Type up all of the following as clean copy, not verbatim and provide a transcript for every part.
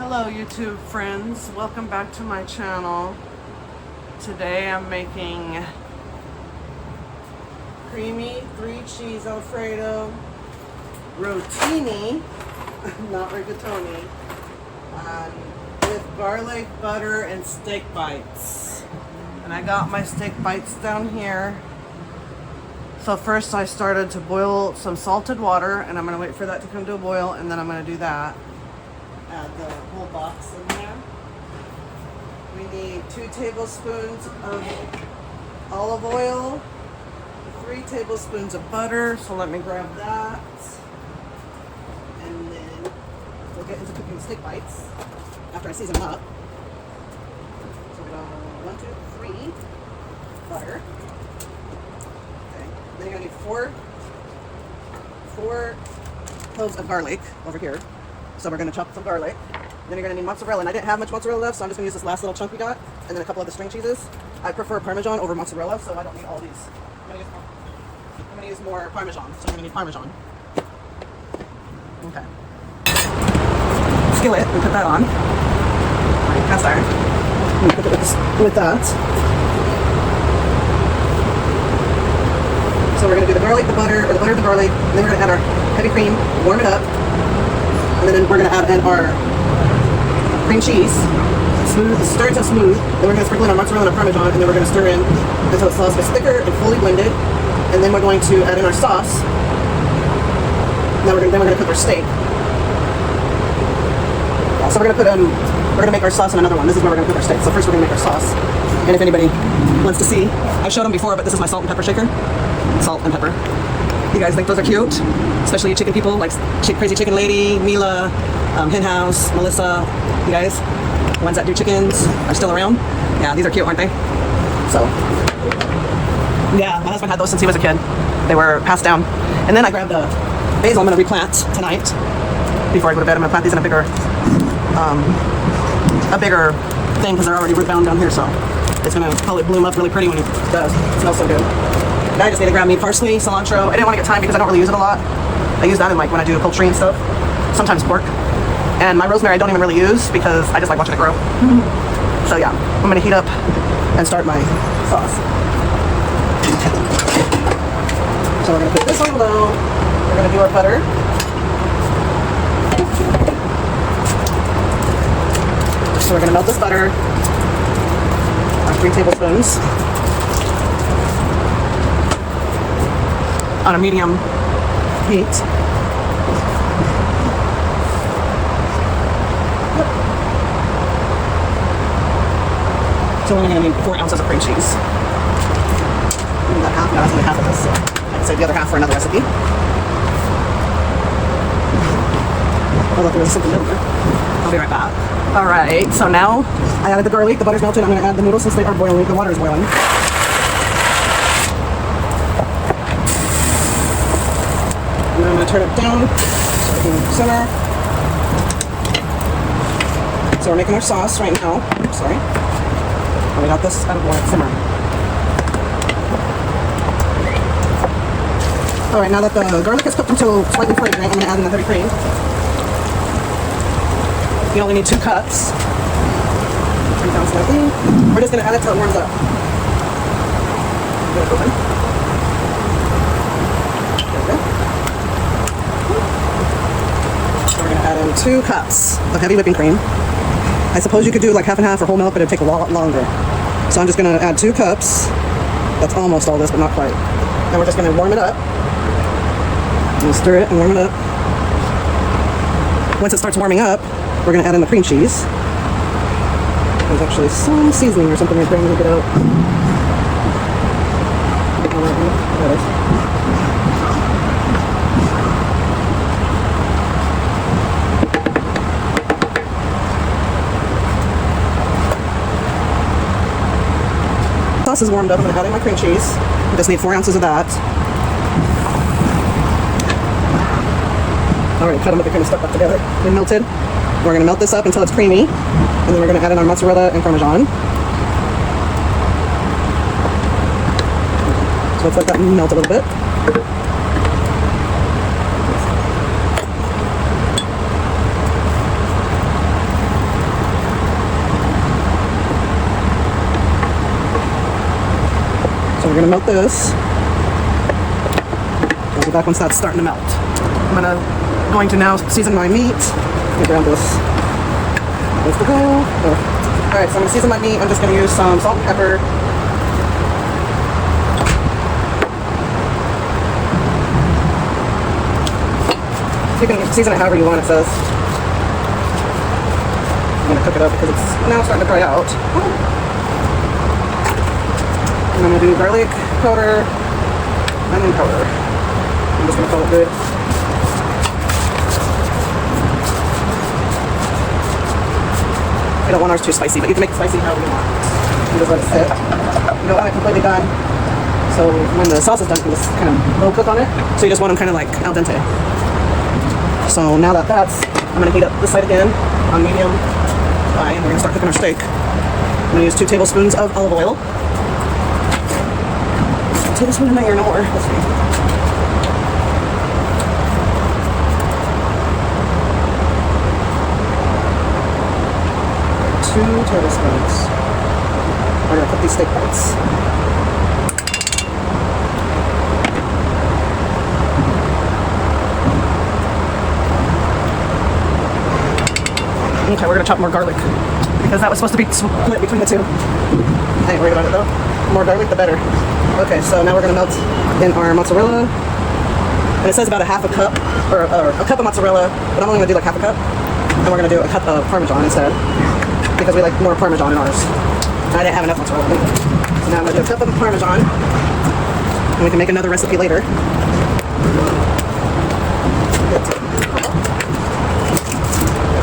Hello YouTube friends, welcome back to my channel. Today I'm making creamy 3-cheese Alfredo rotini, not rigatoni, with garlic, butter, and steak bites. And I got my steak bites down here. So first I started to boil some salted water, and I'm going to wait for that to come to a boil, and then I'm going to do that. Add the whole box in there. We need 2 tablespoons of olive oil, 3 tablespoons of butter, so let me grab that. And then we'll get into cooking steak bites after I season them up. So we go 1, 2, 3, butter. Okay. Then you're gonna need 4 cloves of garlic over here. So we're going to chop some garlic. Then you're going to need mozzarella. And I didn't have much mozzarella left, so I'm just going to use this last little chunk we got. And then a couple of the string cheeses. I prefer Parmesan over mozzarella, so I don't need all these. I'm going to use more Parmesan, so I'm going to need Parmesan. Okay. Skillet, we put that on. Cast iron. We put it with that. So we're going to do the garlic, the butter, or the butter, the garlic, and then we're going to add our heavy cream, warm it up. And then we're going to add in our cream cheese, stir it until smooth. Then we're going to sprinkle in our mozzarella and our Parmesan, and then we're going to stir in until the sauce is thicker and fully blended. And then we're going to add in our sauce. Then we're going to cook our steak. So we're going to make our sauce in another one. This is where we're going to cook our steak. So first we're going to make our sauce. And if anybody wants to see, I've showed them before, but this is my salt and pepper shaker. Salt and pepper. You guys think those are cute? Especially you chicken people like Crazy Chicken Lady, Mila, Hen House, Melissa. You guys, the ones that do chickens are still around. Yeah, these are cute, aren't they? So, yeah, my husband had those since he was a kid. They were passed down. And then I grabbed the basil I'm going to replant tonight. Before I go to bed, I'm going to plant these in a bigger thing because they're already root bound down here. So it's going to probably bloom up really pretty when it does. It smells so good. And I just need to grab me parsley, cilantro. I didn't want to get thyme because I don't really use it a lot. I use that in like when I do poultry and stuff. Sometimes pork. And my rosemary I don't even really use because I just like watching it grow. So yeah, I'm going to heat up and start my sauce. So we're going to put this on low. We're going to do our butter. So we're going to melt this butter. Our 3 tablespoons. On a medium heat. So we're going to need 4 ounces of cream cheese. About half. No, that's only half of this. So I'd save the other half for another recipe. Although there was something in there. I'll be right back. All right. So now I added the garlic. The butter's melted. I'm going to add the noodles since they are boiling. The water is boiling. And I'm going to turn it down so it can simmer. So we're making our sauce right now. Sorry. And we got this out of boil simmer. Alright, now that the garlic is cooked until slightly fragrant, I'm going to add in the heavy cream. You only need 2 cups. Turn it down slightly. We're just going to add it till it warms up. Get it open. We're going to add in 2 cups of heavy whipping cream. I suppose you could do like half and half or whole milk, but it'd take a lot longer. So I'm just going to add 2 cups. That's almost all this, but not quite. Then we're just going to warm it up. We'll stir it and warm it up. Once it starts warming up, we're going to add in the cream cheese. There's actually some seasoning or something right there. Let me get out. There it is. Sauce is warmed up. I'm going to add in my cream cheese. I just need 4 ounces of that. Alright, cut them up, they're kind of stuck up together. They're melted. We're going to melt this up until it's creamy. And then we're going to add in our mozzarella and Parmesan. So let's let that melt a little bit. we're gonna melt this. I'll be back once that's starting to melt. I'm going to now season my meat. Let me grab this. There's the go. Alright, so I'm gonna season my meat. I'm just gonna use some salt and pepper. You can season it however you want, it says. I'm gonna cook it up because it's now starting to dry out. I'm gonna do garlic powder, onion powder. I'm just gonna call it good. I don't want ours too spicy, but you can make it spicy however you want. You just let it sit. You don't want it completely done. So when the sauce is done, you can just kind of low cook on it. So you just want them kind of like al dente. So now that that's, I'm gonna heat up this side again on medium high, and we're gonna start cooking our steak. I'm gonna use 2 tablespoons of olive oil. A tablespoon in there, no more. Let's see. 2 tablespoons. We're gonna cook these steak bites. Okay, we're gonna chop more garlic because that was supposed to be split between the two. I ain't worried about it though. The more garlic, the better. Okay, so now we're gonna melt in our mozzarella. And it says about a half a cup, or a cup of mozzarella, but I'm only gonna do like half a cup. And we're gonna do a cup of Parmesan instead, because we like more Parmesan in ours. I didn't have enough mozzarella. So now I'm gonna do a cup of Parmesan, and we can make another recipe later.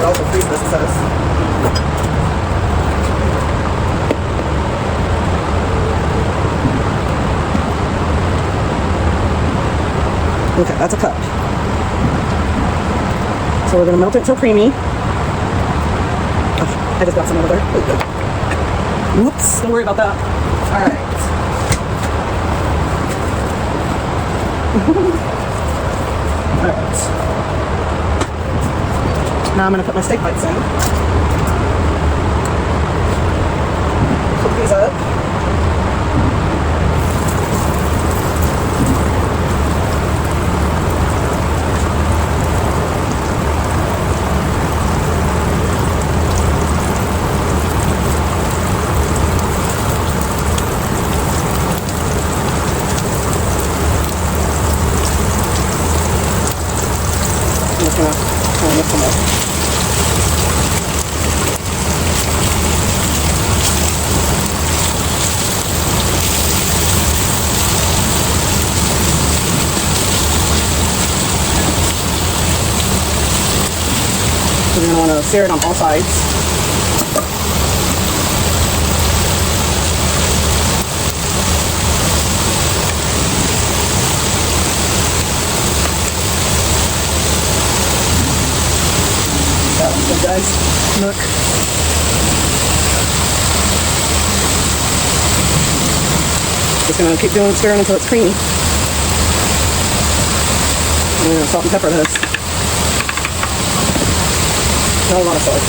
Also freeze this, it says. Okay, that's a cup. So we're gonna melt it till creamy. Oh, I just got some over there. Whoops, don't worry about that. Alright. Alright. Now I'm going to put my steak bites in. Cook these up. I'm just going to kind of mix them up. You're going to want to sear it on all sides. That's good, guys. Look. Just going to keep doing stirring until it's creamy. I'm going to salt and pepper this. Not a lot of salt.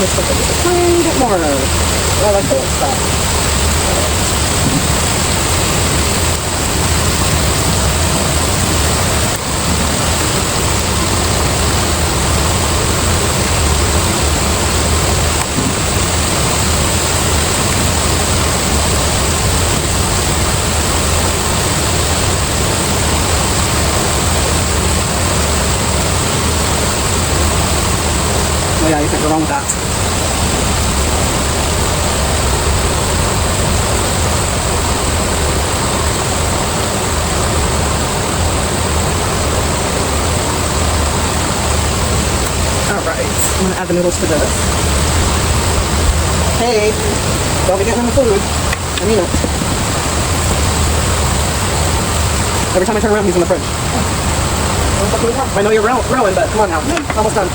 Let's put this a tiny bit more. I like the stuff. Oh yeah, you can't go wrong with that. Alright, I'm going to add the noodles to this. Hey, don't be getting in the food. I mean it. Every time I turn around, he's in the fridge. I know you're rowing, but come on now. Almost done.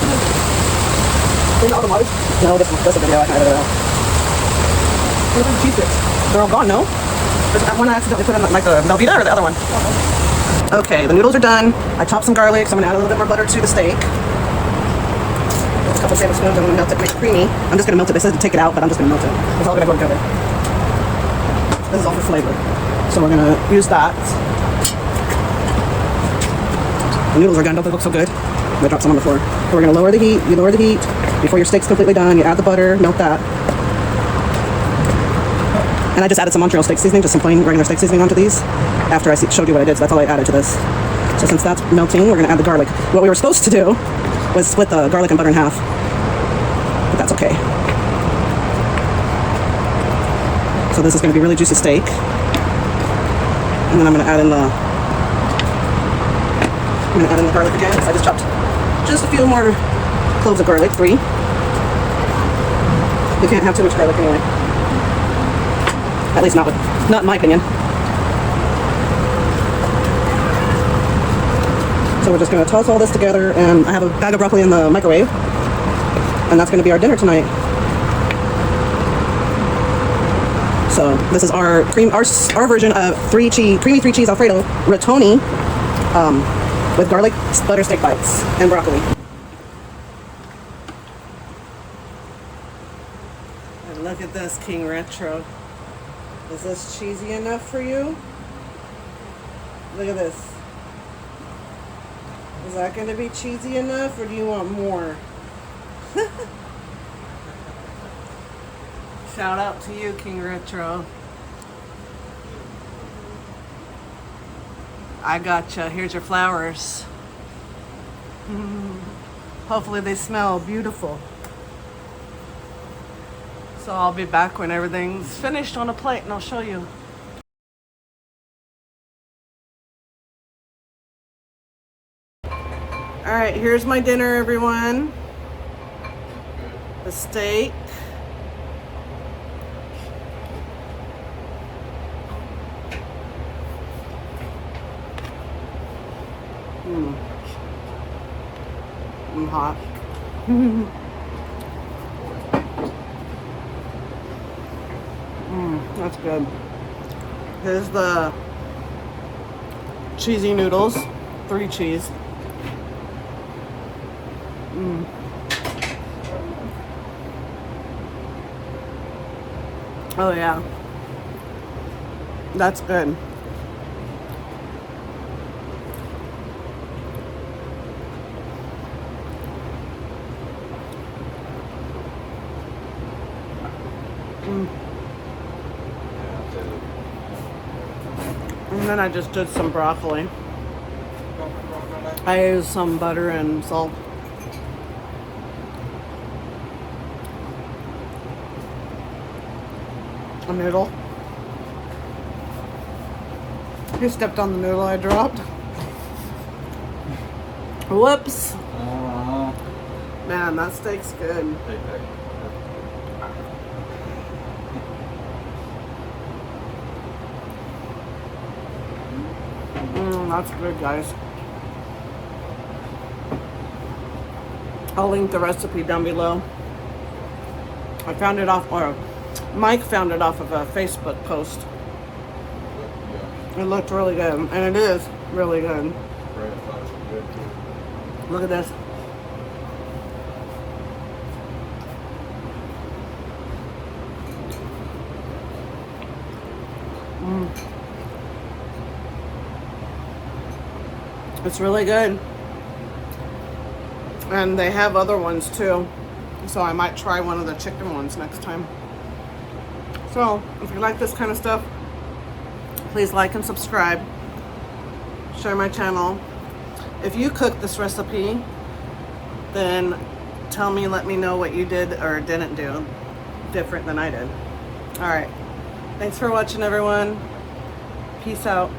No, this is a video. I can edit it out. Where are the cheese sticks? They're all gone, no? There's one I accidentally put in like the Velveeta or the other one? Okay, the noodles are done. I chopped some garlic, so I'm going to add a little bit more butter to the steak. couple tablespoons. I'm going to melt it, make it creamy. I'm just going to melt it. They said to take it out, but I'm just going to melt it. It's all going to go together. This is all for flavor. So we're going to use that. The noodles are done. Don't they look so good? They dropped some on the floor. So we're going to lower the heat. You lower the heat before your steak's completely done. You add the butter, melt that. And I just added some Montreal steak seasoning, just some plain regular steak seasoning onto these after I showed you what I did. So that's all I added to this. So since that's melting, we're going to add the garlic. What we were supposed to do was split the garlic and butter in half. But that's okay. So this is going to be really juicy steak. And then I'm going to add in the garlic again. So I just chopped just a few more cloves of garlic, 3. You can't have too much garlic anyway. At least not in my opinion. So we're just going to toss all this together, and I have a bag of broccoli in the microwave, and that's going to be our dinner tonight. So this is our version of creamy 3-cheese Alfredo Rigatoni with garlic butter steak bites and broccoli. And look at this King Retro. Is this cheesy enough for you? Look at this. Is that going to be cheesy enough, or do you want more? Shout out to you, King Retro. I gotcha. Here's your flowers. Hopefully they smell beautiful. So I'll be back when everything's finished on a plate, and I'll show you. All right, here's my dinner, everyone. The steak. I'm hot. That's good. Here's the cheesy noodles, 3 cheese. Oh yeah, that's good. And then I just did some broccoli. I used some butter and salt. A noodle. He stepped on the noodle I dropped. Whoops. Man, that steak's good. That's good, guys. I'll link the recipe down below. I found it off, or Mike found it off of a Facebook post. It looked really good, and it is really good. Look at this. It's really good. And they have other ones too. So I might try one of the chicken ones next time. So if you like this kind of stuff, please like and subscribe. Share my channel. If you cook this recipe, then tell me, let me know what you did or didn't do different than I did. All right. Thanks for watching, everyone. Peace out.